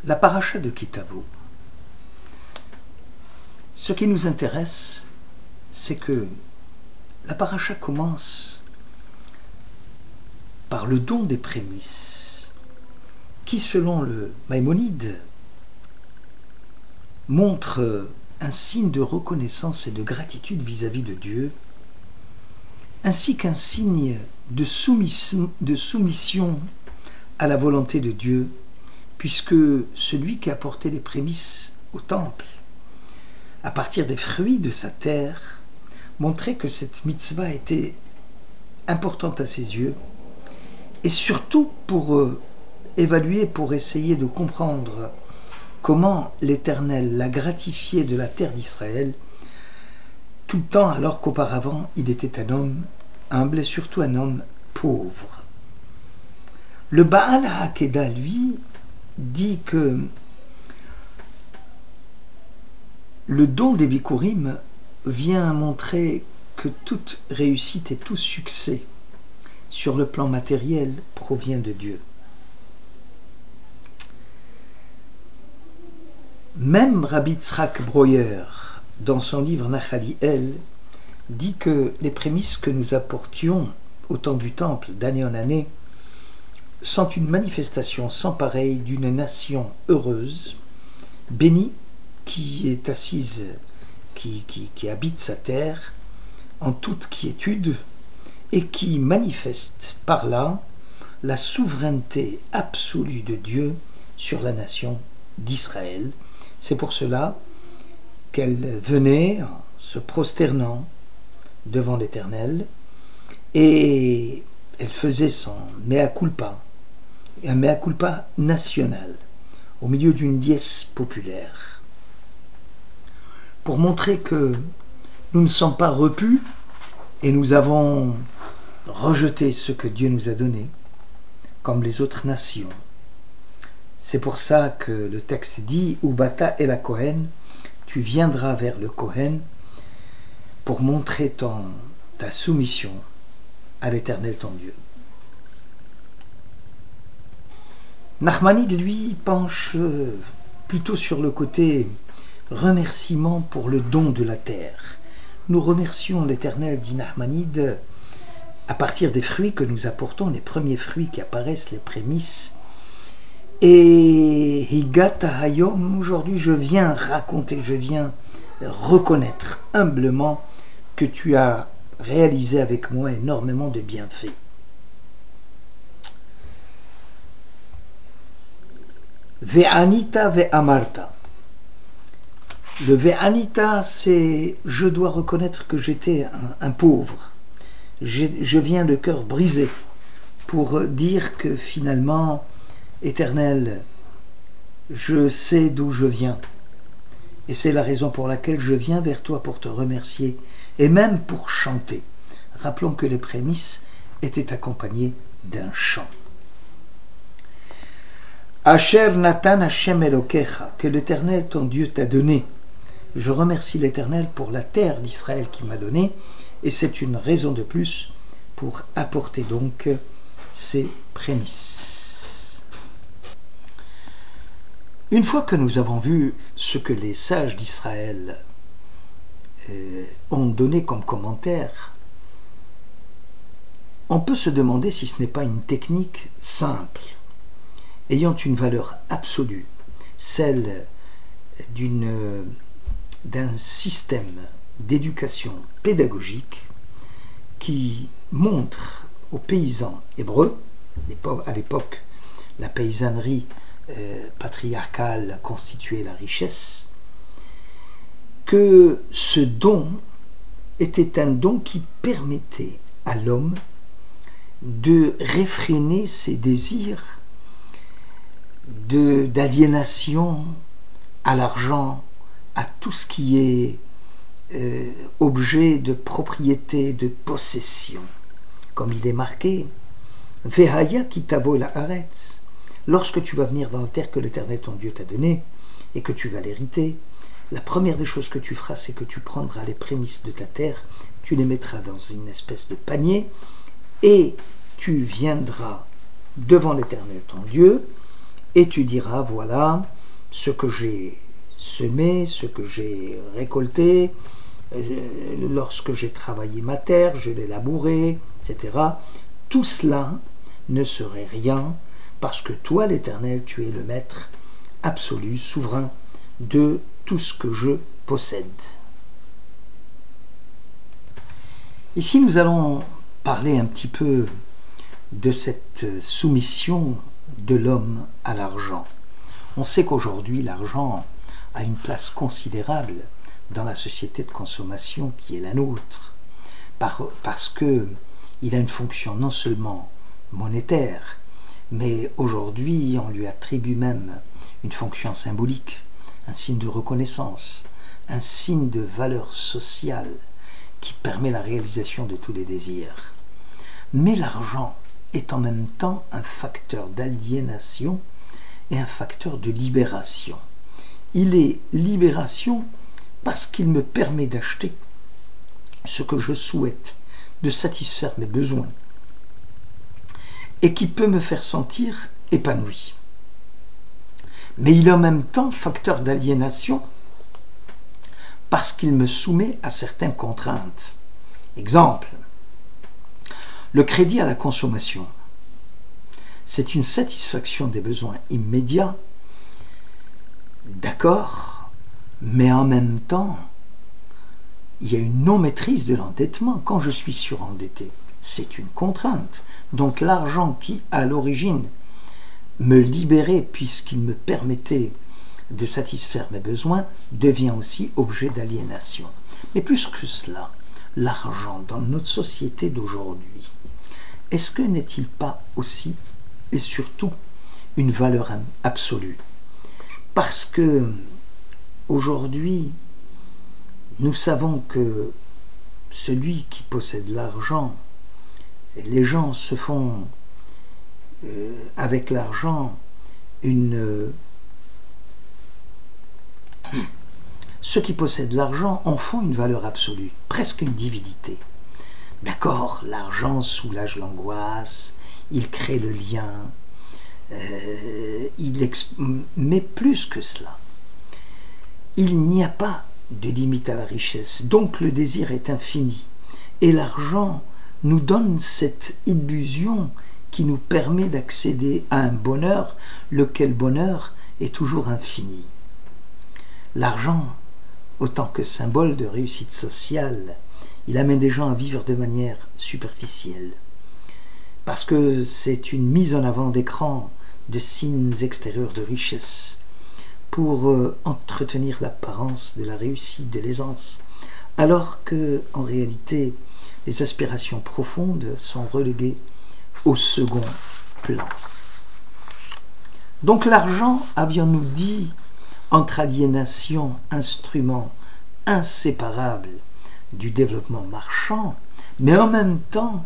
La paracha de Kitavo. Ce qui nous intéresse, c'est que la paracha commence par le don des prémices, qui, selon le Maïmonide, montre un signe de reconnaissance et de gratitude vis-à-vis de Dieu, ainsi qu'un signe de soumission à la volonté de Dieu, puisque celui qui a apporté les prémices au temple, à partir des fruits de sa terre, montrait que cette mitzvah était importante à ses yeux, et surtout pour évaluer, pour essayer de comprendre comment l'Éternel l'a gratifié de la terre d'Israël, tout le temps alors qu'auparavant il était un homme humble et surtout un homme pauvre. Le Baal HaAkeda, lui, dit que le don des Bikurim vient montrer que toute réussite et tout succès sur le plan matériel provient de Dieu. Même Rabbi Yitzhak Breuer, dans son livre Nachaliel, dit que les prémices que nous apportions au temps du temple, d'année en année, sont une manifestation sans pareille d'une nation heureuse, bénie, qui est assise, qui habite sa terre en toute quiétude et qui manifeste par là la souveraineté absolue de Dieu sur la nation d'Israël. C'est pour cela qu'elle venait en se prosternant devant l'Éternel et elle faisait son mea culpa, un mea culpa national, au milieu d'une dièse populaire, pour montrer que nous ne sommes pas repus et nous avons rejeté ce que Dieu nous a donné, comme les autres nations. C'est pour ça que le texte dit « Ubata et la Kohen », tu viendras vers le Kohen pour montrer ta soumission à l'Éternel ton Dieu. Nachmanide, lui, penche plutôt sur le côté remerciement pour le don de la terre. Nous remercions l'Éternel, dit Nachmanide, à partir des fruits que nous apportons, les premiers fruits qui apparaissent, les prémices. Et Higata Hayom, aujourd'hui je viens raconter, je viens reconnaître humblement que tu as réalisé avec moi énormément de bienfaits. Ve'anita ve'amarta. Le ve'anita, c'est je dois reconnaître que j'étais un pauvre. Je viens le cœur brisé pour dire que finalement, Éternel, je sais d'où je viens. Et c'est la raison pour laquelle je viens vers toi pour te remercier et même pour chanter. Rappelons que les prémices étaient accompagnées d'un chant. Asher Natan Hashem Elokecha, que l'Éternel ton Dieu t'a donné. Je remercie l'Éternel pour la terre d'Israël qu'il m'a donnée, et c'est une raison de plus pour apporter donc ces prémices. Une fois que nous avons vu ce que les sages d'Israël ont donné comme commentaire, on peut se demander si ce n'est pas une technique simple, ayant une valeur absolue, celle d'un système d'éducation pédagogique qui montre aux paysans hébreux, à l'époque la paysannerie patriarcale constituait la richesse, que ce don était un don qui permettait à l'homme de réfréner ses désirs d'aliénation à l'argent, à tout ce qui est objet de propriété, de possession. Comme il est marqué, Vehaya kitavo la haaretz, lorsque tu vas venir dans la terre que l'Éternel ton Dieu t'a donnée et que tu vas l'hériter, la première des choses que tu feras, c'est que tu prendras les prémices de ta terre, tu les mettras dans une espèce de panier et tu viendras devant l'Éternel ton Dieu et tu diras, voilà, ce que j'ai semé, ce que j'ai récolté, lorsque j'ai travaillé ma terre, je l'ai labourée, etc. Tout cela ne serait rien parce que toi, l'Éternel, tu es le maître absolu, souverain de tout ce que je possède. Ici, nous allons parler un petit peu de cette soumission de l'homme à l'argent. On sait qu'aujourd'hui, l'argent a une place considérable dans la société de consommation qui est la nôtre, parce qu'il a une fonction non seulement monétaire, mais aujourd'hui, on lui attribue même une fonction symbolique, un signe de reconnaissance, un signe de valeur sociale qui permet la réalisation de tous les désirs. Mais l'argent est en même temps un facteur d'aliénation et un facteur de libération. Il est libération parce qu'il me permet d'acheter ce que je souhaite, de satisfaire mes besoins, et qui peut me faire sentir épanoui. Mais il est en même temps facteur d'aliénation parce qu'il me soumet à certaines contraintes. Exemple, le crédit à la consommation. C'est une satisfaction des besoins immédiats, d'accord, mais en même temps, il y a une non-maîtrise de l'endettement. Quand je suis surendetté, c'est une contrainte. Donc l'argent qui, à l'origine, me libérait puisqu'il me permettait de satisfaire mes besoins, devient aussi objet d'aliénation. Mais plus que cela, l'argent dans notre société d'aujourd'hui, est-ce que n'est-il pas aussi et surtout une valeur absolue? Parce que aujourd'hui, nous savons que celui qui possède l'argent, les gens se font avec l'argent ceux qui possèdent l'argent en font une valeur absolue, presque une divinité. D'accord, l'argent soulage l'angoisse, il crée le lien, mais plus que cela, il n'y a pas de limite à la richesse, donc le désir est infini. Et l'argent nous donne cette illusion qui nous permet d'accéder à un bonheur, lequel bonheur est toujours infini. L'argent, autant que symbole de réussite sociale, il amène des gens à vivre de manière superficielle. Parce que c'est une mise en avant d'écran de signes extérieurs de richesse pour entretenir l'apparence de la réussite, de l'aisance, alors que, en réalité, les aspirations profondes sont reléguées au second plan. Donc l'argent, avions-nous dit, entre aliénation, instrument inséparable du développement marchand, mais en même temps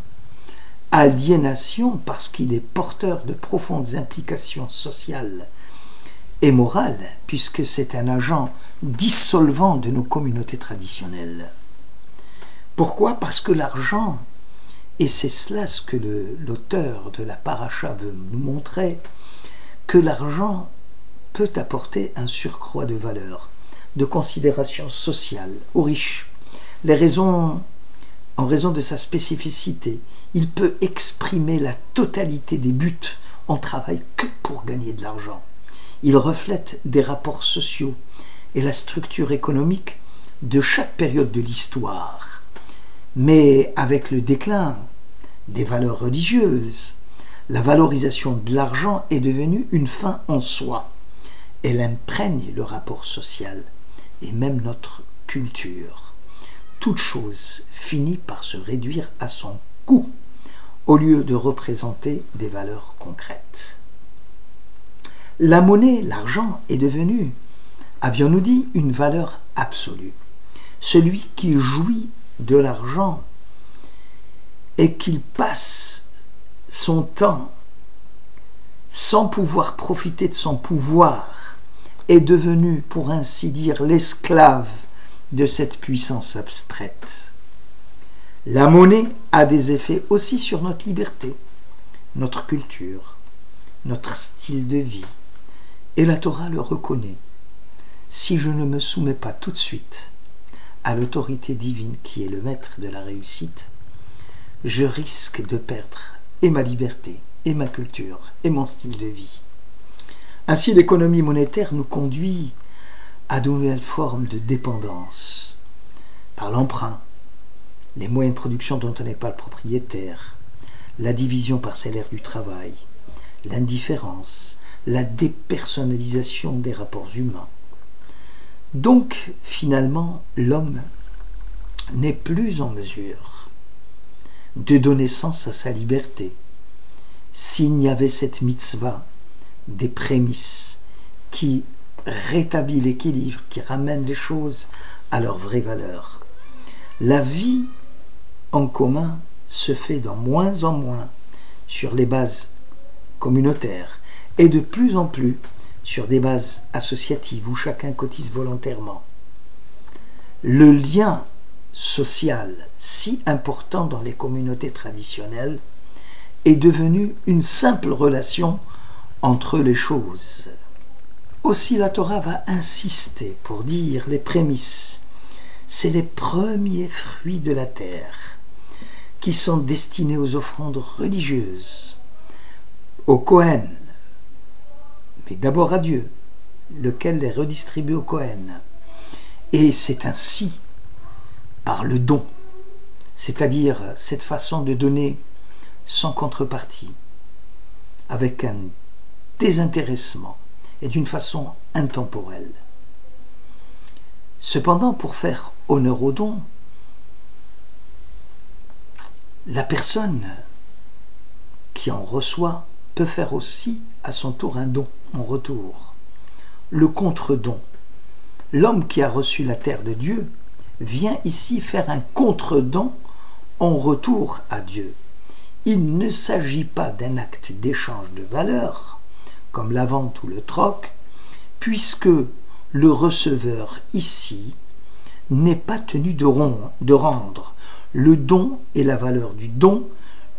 aliénation parce qu'il est porteur de profondes implications sociales et morales, puisque c'est un agent dissolvant de nos communautés traditionnelles. Pourquoi? Parce que l'argent, et c'est cela ce que l'auteur de la paracha veut nous montrer, que l'argent peut apporter un surcroît de valeur, de considération sociale aux riches. En raison de sa spécificité, il peut exprimer la totalité des buts. On ne travaille que pour gagner de l'argent. Il reflète des rapports sociaux et la structure économique de chaque période de l'histoire. Mais avec le déclin des valeurs religieuses, la valorisation de l'argent est devenue une fin en soi. Elle imprègne le rapport social et même notre culture. Toute chose finit par se réduire à son coût au lieu de représenter des valeurs concrètes. La monnaie, l'argent, est devenu, avions-nous dit, une valeur absolue. Celui qui jouit de l'argent et qu'il passe son temps sans pouvoir profiter de son pouvoir est devenu, pour ainsi dire, l'esclave de cette puissance abstraite. La monnaie a des effets aussi sur notre liberté, notre culture, notre style de vie Et la Torah le reconnaît. Si je ne me soumets pas tout de suite à l'autorité divine qui est le maître de la réussite, je risque de perdre et ma liberté, et ma culture, et mon style de vie. Ainsi, l'économie monétaire nous conduit à de nouvelles formes de dépendance, par l'emprunt, les moyens de production dont on n'est pas le propriétaire, la division parcellaire du travail, l'indifférence, la dépersonnalisation des rapports humains. Donc, finalement, l'homme n'est plus en mesure de donner sens à sa liberté s'il n'y avait cette mitzvah des prémices qui rétablit l'équilibre, qui ramène les choses à leur vraie valeur. La vie en commun se fait de moins en moins sur les bases communautaires et de plus en plus sur des bases associatives où chacun cotise volontairement. Le lien social, si important dans les communautés traditionnelles, est devenu une simple relation entre les choses. Aussi la Torah va insister pour dire les prémices, c'est les premiers fruits de la terre qui sont destinés aux offrandes religieuses, au Kohen, mais d'abord à Dieu, lequel les redistribue au Kohen. Et c'est ainsi, par le don, c'est-à-dire cette façon de donner sans contrepartie, avec un désintéressement et d'une façon intemporelle. Cependant, pour faire honneur au don, la personne qui en reçoit peut faire aussi à son tour un don en retour. Le contre-don. L'homme qui a reçu la terre de Dieu vient ici faire un contre-don en retour à Dieu. Il ne s'agit pas d'un acte d'échange de valeur, comme la vente ou le troc, puisque le receveur ici n'est pas tenu de rendre. Le don et la valeur du don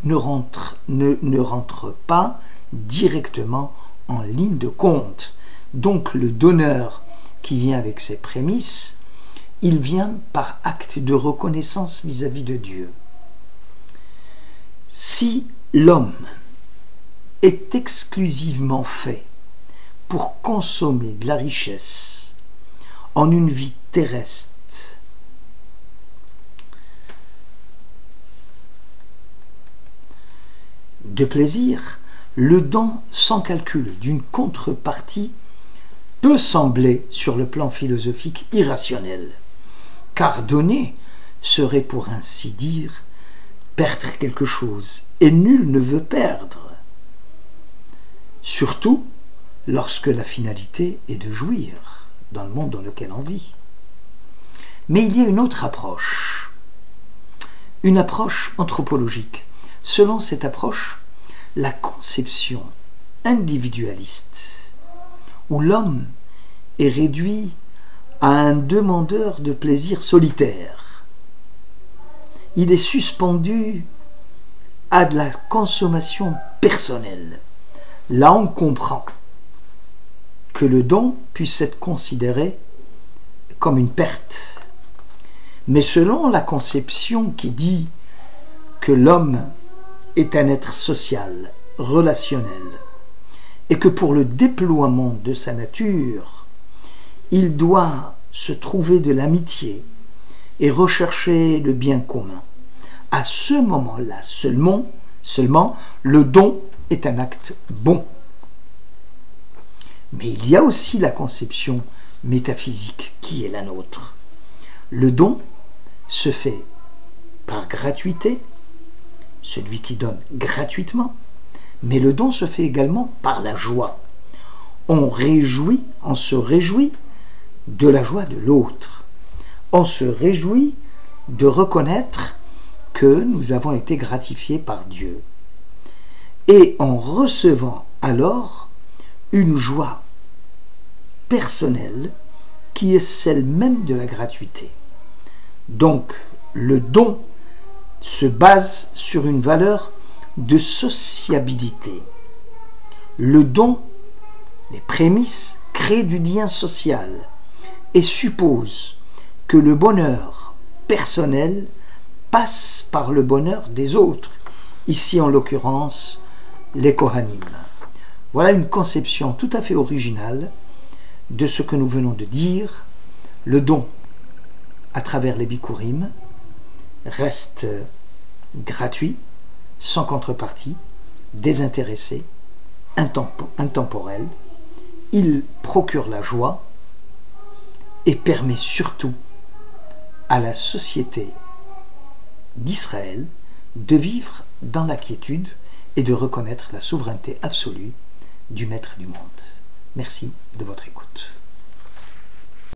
ne rentrent pas directement en ligne de compte. Donc le donneur qui vient avec ses prémices, il vient par acte de reconnaissance vis-à-vis de Dieu. Si l'homme est exclusivement fait pour consommer de la richesse en une vie terrestre, de plaisir, le don sans calcul d'une contrepartie peut sembler, sur le plan philosophique, irrationnel, car donner serait pour ainsi dire perdre quelque chose, et nul ne veut perdre, surtout lorsque la finalité est de jouir dans le monde dans lequel on vit. Mais il y a une autre approche, une approche anthropologique. Selon cette approche, la conception individualiste, où l'homme est réduit à un demandeur de plaisir solitaire, il est suspendu à de la consommation personnelle. Là, on comprend que le don puisse être considéré comme une perte. Mais selon la conception qui dit que l'homme est un être social, relationnel, et que pour le déploiement de sa nature, il doit se trouver de l'amitié et rechercher le bien commun. À ce moment-là seulement, le don est un acte bon. Mais il y a aussi la conception métaphysique qui est la nôtre. Le don se fait par gratuité, celui qui donne gratuitement, mais le don se fait également par la joie. On se réjouit de la joie de l'autre. On se réjouit de reconnaître que nous avons été gratifiés par Dieu. Et en recevant alors une joie personnelle qui est celle même de la gratuité. Donc, le don se base sur une valeur de sociabilité. Le don Les prémices créent du lien social et supposent que le bonheur personnel passe par le bonheur des autres, ici en l'occurrence les Kohanim. Voilà une conception tout à fait originale de ce que nous venons de dire. Le don à travers les Bikurim reste gratuit, sans contrepartie, désintéressé, intemporel. Il procure la joie et permet surtout à la société d'Israël de vivre dans la quiétude et de reconnaître la souveraineté absolue du Maître du monde. Merci de votre écoute.